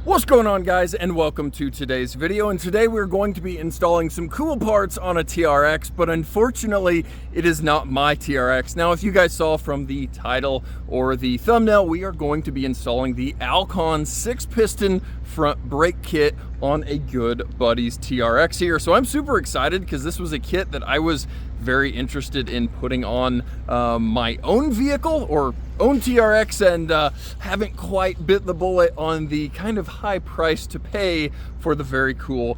What's going on, guys, and welcome to today's video. And today we're going to be installing some cool parts on a TRX, but unfortunately it is not my TRX. Now, if you guys saw from the title or the thumbnail, we are going to be installing the Alcon 6-piston front brake kit on a good buddy's TRX here. So I'm super excited because this was a kit that I was very interested in putting on my own vehicle or own TRX, and haven't quite bit the bullet on the kind of high price to pay for the very cool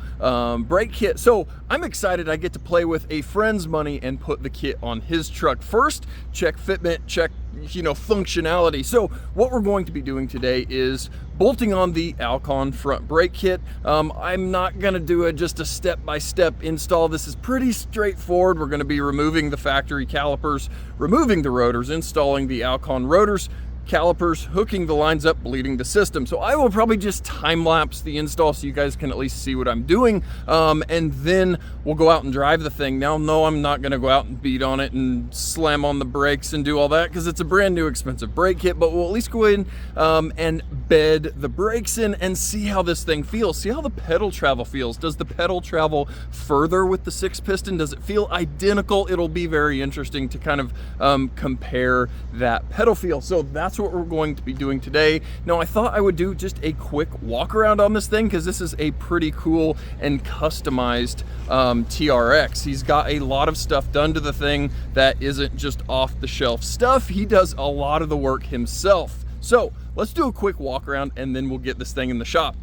brake kit. So I'm excited I get to play with a friend's money and put the kit on his truck. First, check fitment, check functionality. So what we're going to be doing today is bolting on the Alcon front brake kit. I'm not gonna do just a step-by-step install. This is pretty straightforward. We're gonna be removing the factory calipers, removing the rotors, installing the Alcon rotors, calipers, hooking the lines up, bleeding the system. So I will probably just time lapse the install so you guys can at least see what I'm doing, and then we'll go out and drive the thing. Now, no, I'm not gonna go out and beat on it and slam on the brakes and do all that because it's a brand new expensive brake kit, but we'll at least go in and bed the brakes in and see how this thing feels. See how the pedal travel feels. Does the pedal travel further with the 6-piston? Does it feel identical? It'll be very interesting to kind of compare that pedal feel. So that's what we're going to be doing today. Now, I thought I would do just a quick walk around on this thing because this is a pretty cool and customized TRX. He's got a lot of stuff done to the thing that isn't just off the shelf stuff. He does a lot of the work himself. So let's do a quick walk around and then we'll get this thing in the shop.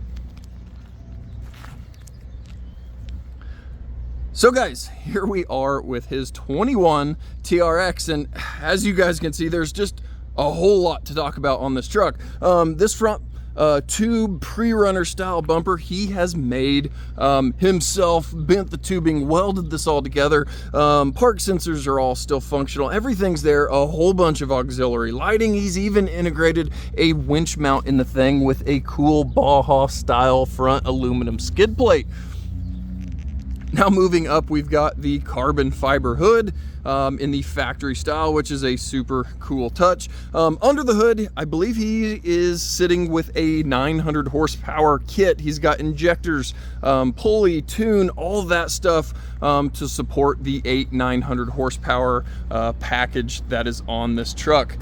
So guys, here we are with his 21 TRX, and as you guys can see, there's just a whole lot to talk about on this truck. This front tube pre-runner style bumper he has made himself, bent the tubing, welded this all together. Park sensors are all still functional, everything's there. A whole bunch of auxiliary lighting. He's even integrated a winch mount in the thing with a cool Baja style front aluminum skid plate. Now, moving up, we've got the carbon fiber hood in the factory style, which is a super cool touch. Under the hood, I believe he is sitting with a 900 horsepower kit. He's got injectors, pulley, tune, all that stuff to support the 900 horsepower package that is on this truck.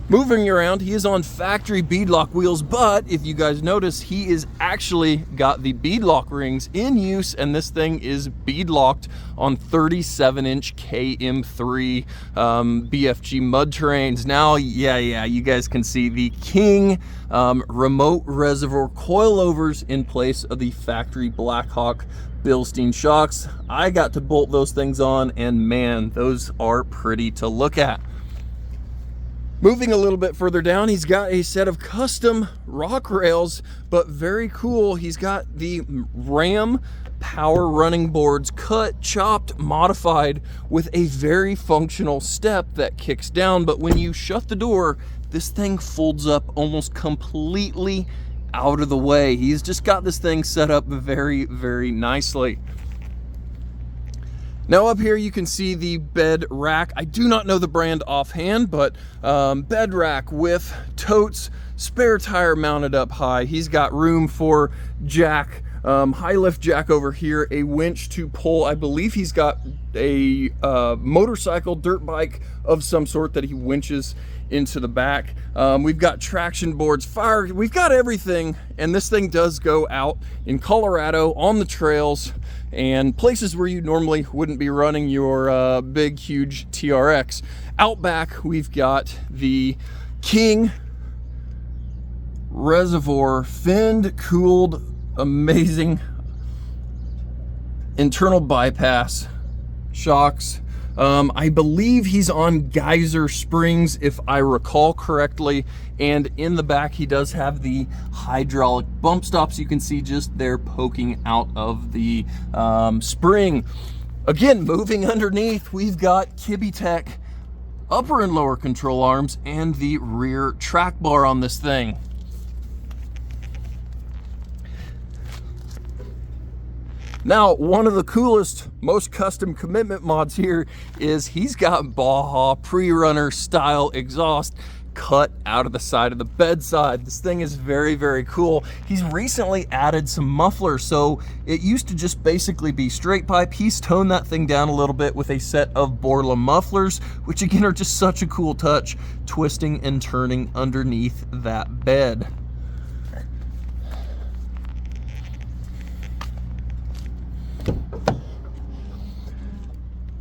Moving around, he is on factory beadlock wheels, but if you guys notice, he is actually got the beadlock rings in use, and this thing is beadlocked on 37-inch KM3 BFG mud terrains. Now, yeah, you guys can see the King remote reservoir coilovers in place of the factory Blackhawk Bilstein shocks. I got to bolt those things on, and man, those are pretty to look at. Moving a little bit further down, he's got a set of custom rock rails, but very cool. He's got the Ram power running boards cut, chopped, modified with a very functional step that kicks down, but when you shut the door, this thing folds up almost completely out of the way. He's just got this thing set up very, very nicely. Now, up here you can see the bed rack. I do not know the brand offhand, but bed rack with totes, spare tire mounted up high. He's got room for jack, high lift jack over here, a winch to pull. I believe he's got a motorcycle, dirt bike of some sort that he winches into the back. We've got traction boards, fire, we've got everything, and this thing does go out in Colorado on the trails and places where you normally wouldn't be running your big, huge TRX. Out back, we've got the King reservoir, finned, cooled, amazing internal bypass shocks. I believe he's on geyser springs, if I recall correctly, and in the back he does have the hydraulic bump stops. You can see just there poking out of the spring. Again, moving underneath, we've got Kibitech upper and lower control arms and the rear track bar on this thing. Now, one of the coolest, most custom commitment mods here is he's got Baja pre-runner style exhaust cut out of the side of the bedside. This thing is very, very cool. He's recently added some mufflers, so it used to just basically be straight pipe. He's toned that thing down a little bit with a set of Borla mufflers, which again are just such a cool touch, twisting and turning underneath that bed.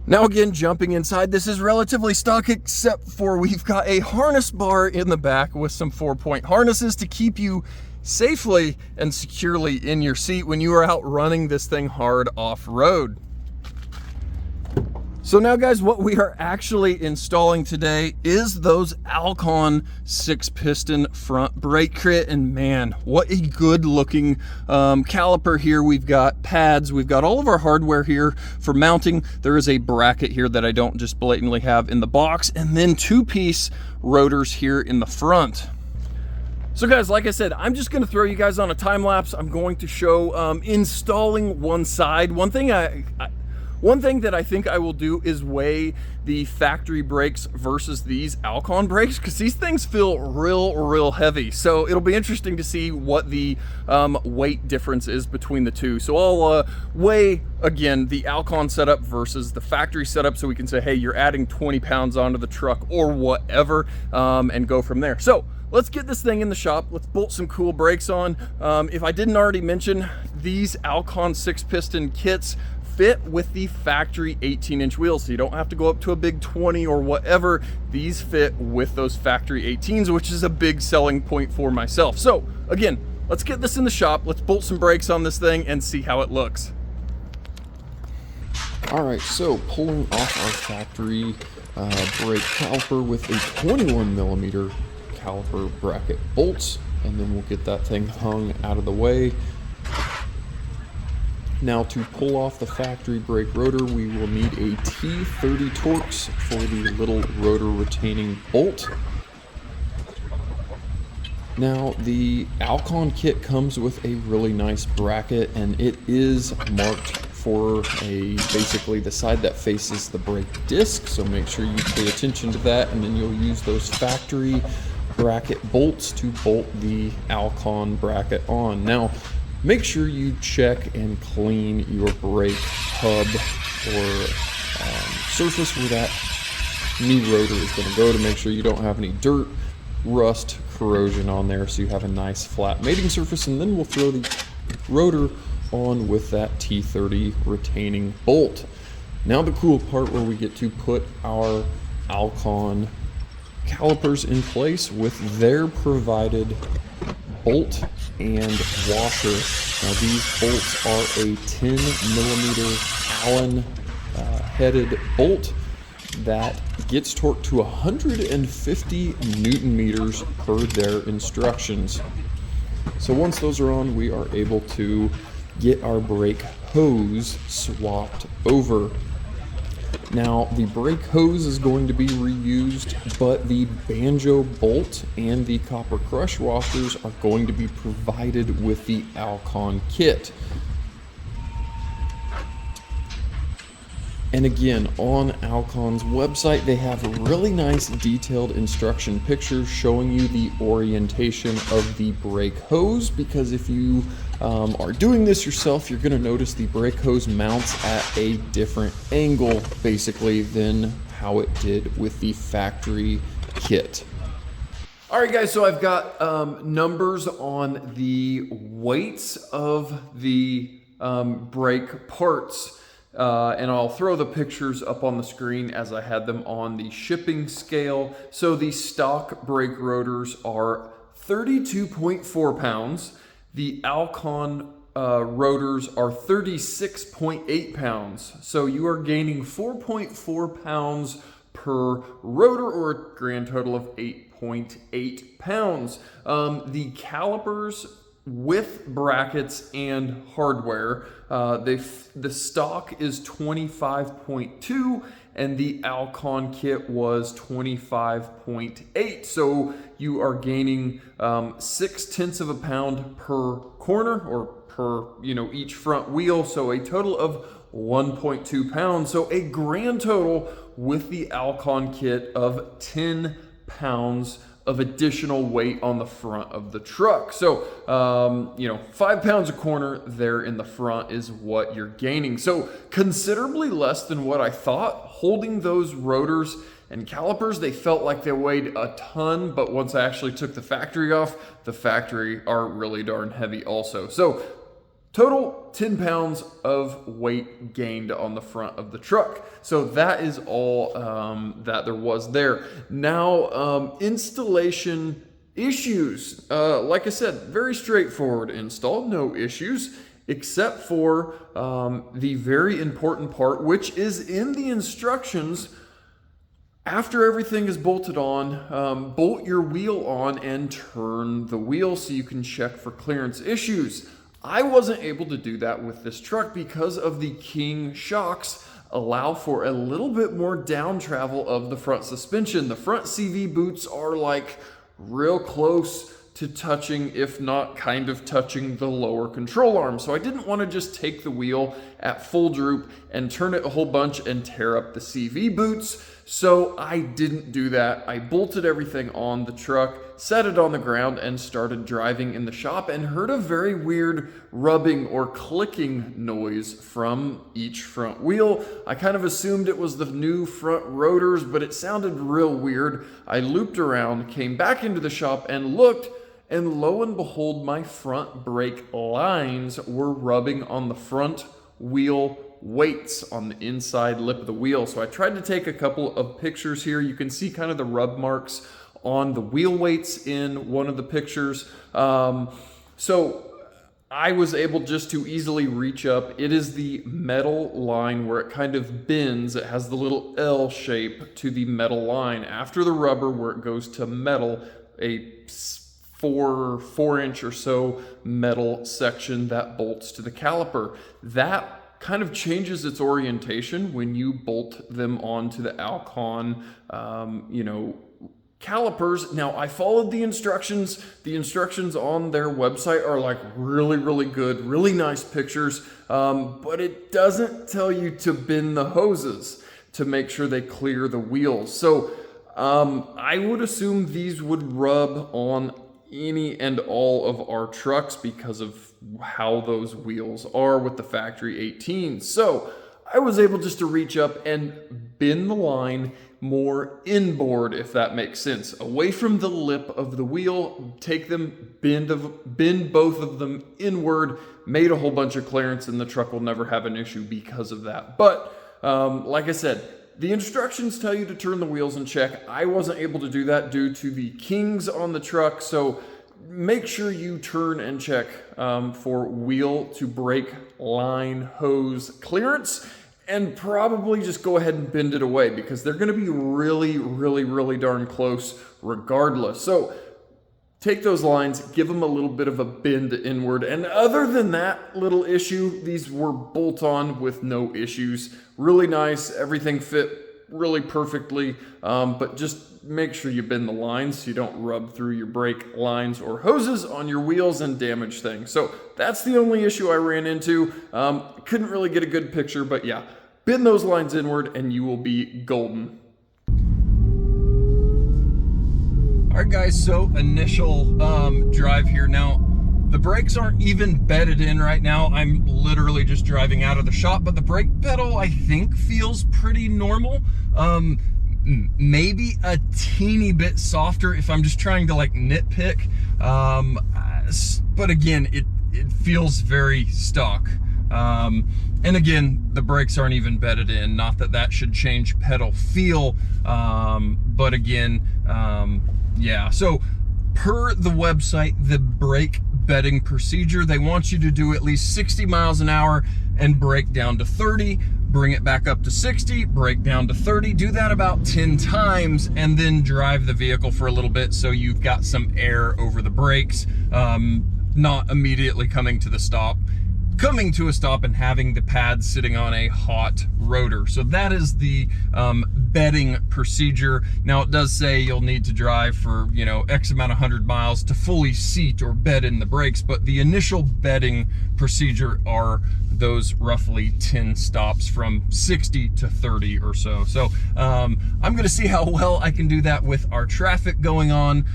Now again, jumping inside, this is relatively stock except for we've got a harness bar in the back with some 4-point harnesses to keep you safely and securely in your seat when you are out running this thing hard off-road. So now guys, what we are actually installing today is those Alcon 6-piston front brake kit, and man, what a good looking caliper here. We've got pads, we've got all of our hardware here for mounting. There is a bracket here that I don't just blatantly have in the box, and then 2-piece rotors here in the front. So guys, like I said, I'm just gonna throw you guys on a time lapse. I'm going to show installing one side. One thing that I think I will do is weigh the factory brakes versus these Alcon brakes, because these things feel real heavy. So it'll be interesting to see what the weight difference is between the two. So I'll weigh, again, the Alcon setup versus the factory setup, so we can say, hey, you're adding 20 pounds onto the truck or whatever, and go from there. So let's get this thing in the shop. Let's bolt some cool brakes on. If I didn't already mention, these Alcon 6-piston kits fit with the factory 18-inch wheels, so you don't have to go up to a big 20 or whatever. These fit with those factory 18s, which is a big selling point for myself. So again, let's get this in the shop. Let's bolt some brakes on this thing and see how it looks. All right, so pulling off our factory brake caliper with a 21mm caliper bracket bolts, and then we'll get that thing hung out of the way. Now to pull off the factory brake rotor, we will need a T30 Torx for the little rotor retaining bolt. Now the Alcon kit comes with a really nice bracket, and it is marked for basically the side that faces the brake disc, so make sure you pay attention to that, and then you'll use those factory bracket bolts to bolt the Alcon bracket on. Now make sure you check and clean your brake hub or surface where that new rotor is going to go, to make sure you don't have any dirt, rust, corrosion on there, so you have a nice flat mating surface. And then we'll throw the rotor on with that T30 retaining bolt. Now the cool part, where we get to put our Alcon calipers in place with their provided bolt and washer. Now these bolts are a 10mm Allen headed bolt that gets torqued to 150 Newton meters per their instructions. So once those are on, we are able to get our brake hose swapped over. Now the brake hose is going to be reused, but the banjo bolt and the copper crush washers are going to be provided with the Alcon kit. And again, on Alcon's website, they have really nice detailed instruction pictures showing you the orientation of the brake hose, because if you are doing this yourself, you're going to notice the brake hose mounts at a different angle, basically, than how it did with the factory kit. All right, guys, so I've got numbers on the weights of the brake parts. And I'll throw the pictures up on the screen as I had them on the shipping scale. So the stock brake rotors are 32.4 pounds. The Alcon rotors are 36.8 pounds. So you are gaining 4.4 pounds per rotor, or a grand total of 8.8 pounds. The calipers with brackets and hardware, the stock is 25.2 and the Alcon kit was 25.8. So you are gaining 0.6 of a pound per corner, or per each front wheel. So a total of 1.2 pounds. So a grand total with the Alcon kit of 10 pounds of additional weight on the front of the truck. So, 5 pounds a corner there in the front is what you're gaining. So considerably less than what I thought. Holding those rotors and calipers, they felt like they weighed a ton, but once I actually took the factory off, the factory are really darn heavy also. So total 10 pounds of weight gained on the front of the truck. So that is all that there was there. Now, installation issues. Like I said, very straightforward install, no issues, except for the very important part, which is in the instructions. After everything is bolted on, bolt your wheel on and turn the wheel so you can check for clearance issues. I wasn't able to do that with this truck because of the King shocks allow for a little bit more down travel of the front suspension. The front CV boots are like real close to touching, if not kind of touching, the lower control arm. So I didn't want to just take the wheel at full droop and turn it a whole bunch and tear up the CV boots. So I didn't do that. I bolted everything on the truck, set it on the ground, and started driving in the shop and heard a very weird rubbing or clicking noise from each front wheel. I kind of assumed it was the new front rotors, but it sounded real weird. I looped around, came back into the shop and looked, and lo and behold, my front brake lines were rubbing on the front wheel weights on the inside lip of the wheel. So I tried to take a couple of pictures here. You can see kind of the rub marks on the wheel weights in one of the pictures. So I was able just to easily reach up. It is the metal line where it kind of bends. It has the little L shape to the metal line. After the rubber where it goes to metal, a 4-inch or so metal section that bolts to the caliper. That kind of changes its orientation when you bolt them onto the Alcon, calipers. Now, I followed the instructions. The instructions on their website are like really, really good, really nice pictures, but it doesn't tell you to bend the hoses to make sure they clear the wheels. So I would assume these would rub on any and all of our trucks because of how those wheels are with the factory 18. So I was able just to reach up and bend the line more inboard, if that makes sense, away from the lip of the wheel, take them, bend both of them inward, made a whole bunch of clearance, and the truck will never have an issue because of that. But like I said, the instructions tell you to turn the wheels and check. I wasn't able to do that due to the Kings on the truck, so make sure you turn and check for wheel to brake line hose clearance, and probably just go ahead and bend it away because they're going to be really, really, really darn close regardless. So take those lines, give them a little bit of a bend inward, and other than that little issue, these were bolt on with no issues. Really nice, everything fit really perfectly, but just make sure you bend the lines so you don't rub through your brake lines or hoses on your wheels and damage things. So that's the only issue I ran into. Couldn't really get a good picture, but yeah, bend those lines inward and you will be golden. All right, guys, so initial drive here. Now, the brakes aren't even bedded in right now. I'm literally just driving out of the shop, but the brake pedal, I think, feels pretty normal. Maybe a teeny bit softer if I'm just trying to like nitpick. But again, it feels very stock. And again, the brakes aren't even bedded in. Not that that should change pedal feel, but again, yeah. So per the website, the brake bedding procedure, they want you to do at least 60 miles an hour and brake down to 30, bring it back up to 60, brake down to 30, do that about 10 times, and then drive the vehicle for a little bit so you've got some air over the brakes, not immediately coming to the stop. coming to a stop and having the pad sitting on a hot rotor. So that is the bedding procedure. Now it does say you'll need to drive for, you know, X amount of 100 miles to fully seat or bed in the brakes, but the initial bedding procedure are those roughly 10 stops from 60 to 30 or so. So I'm gonna see how well I can do that with our traffic going on,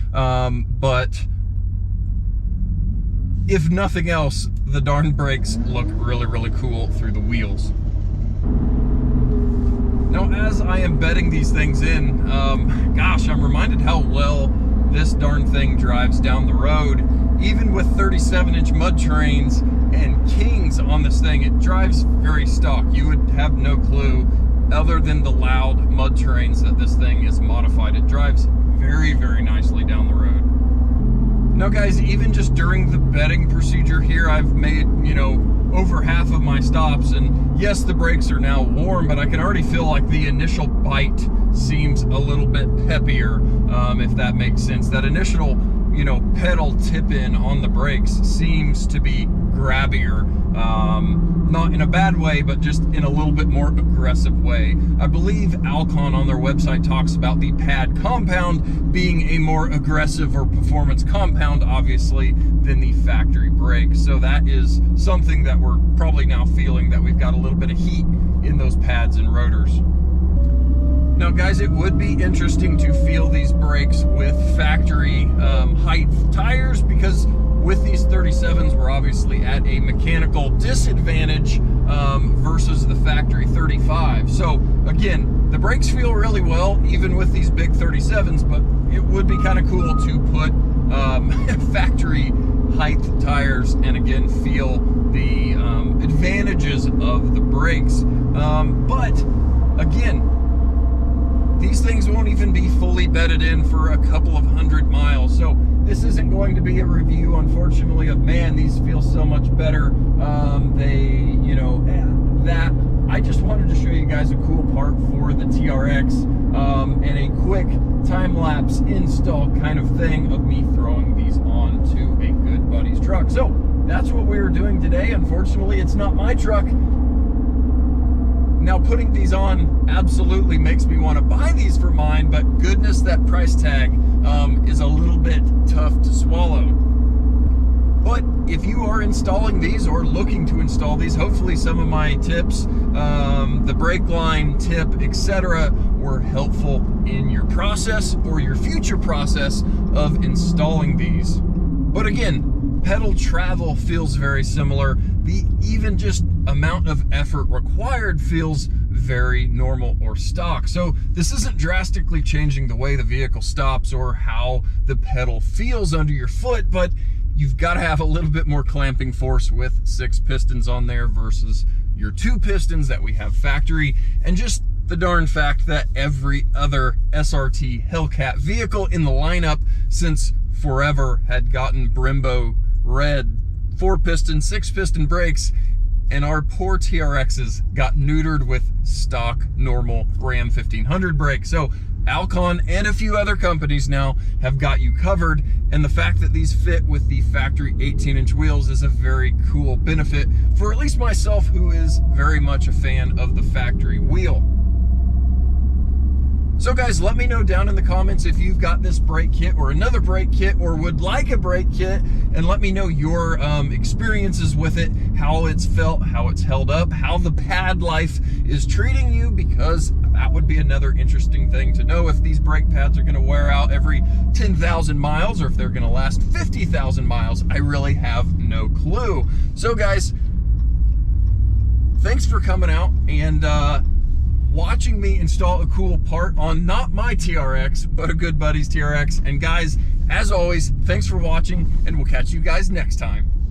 but if nothing else, the darn brakes look really, really cool through the wheels. Now, as I am bedding these things in, gosh, I'm reminded how well this darn thing drives down the road. Even with 37-inch mud terrains and kings on this thing, it drives very stock. You would have no clue, other than the loud mud terrains, that this thing is modified. It drives very, very nicely down the road. Now guys, even just during the bedding procedure here, I've made, you know, over half of my stops, and yes, the brakes are now warm, but I can already feel like the initial bite seems a little bit peppier, if that makes sense. That initial, you know, pedal tip in on the brakes seems to be grabbier, not in a bad way, but just in a little bit more aggressive way. I believe Alcon on their website talks about the pad compound being a more aggressive or performance compound, obviously, than the factory brake. So that is something that we're probably now feeling, that we've got a little bit of heat in those pads and rotors. Now guys, it would be interesting to feel these brakes with factory height tires, because with these 37s, we're obviously at a mechanical disadvantage versus the factory 35. So again, the brakes feel really well, even with these big 37s, but it would be kind of cool to put factory height tires and again, feel the advantages of the brakes. But again, these things won't even be fully bedded in for a couple of 100 miles. So this isn't going to be a review, unfortunately, of, man, these feel so much better. You know, that. I just wanted to show you guys a cool part for the TRX and a quick time-lapse install kind of thing of me throwing these onto a good buddy's truck. So that's what we were doing today. Unfortunately, it's not my truck. Now, putting these on absolutely makes me want to buy these for mine, but goodness, that price tag is a little bit tough to swallow. But if you are installing these or looking to install these, hopefully some of my tips, the brake line tip, etc., were helpful in your process or your future process of installing these. But again, pedal travel feels very similar. The even just amount of effort required feels very normal or stock. So this isn't drastically changing the way the vehicle stops or how the pedal feels under your foot, but you've got to have a little bit more clamping force with 6 pistons on there versus your 2 pistons that we have factory, and just the darn fact that every other SRT Hellcat vehicle in the lineup since forever had gotten Brembo red 4-piston, 6-piston brakes, and our poor TRXs got neutered with stock normal Ram 1500 brakes. So Alcon and a few other companies now have got you covered, and the fact that these fit with the factory 18-inch wheels is a very cool benefit for at least myself, who is very much a fan of the factory wheel. So guys, let me know down in the comments if you've got this brake kit or another brake kit or would like a brake kit, and let me know your experiences with it, how it's felt, how it's held up, how the pad life is treating you, because that would be another interesting thing to know, if these brake pads are going to wear out every 10,000 miles or if they're going to last 50,000 miles. I really have no clue. So guys, thanks for coming out and watching me install a cool part on not my TRX, but a good buddy's TRX. And guys, as always, thanks for watching, and we'll catch you guys next time.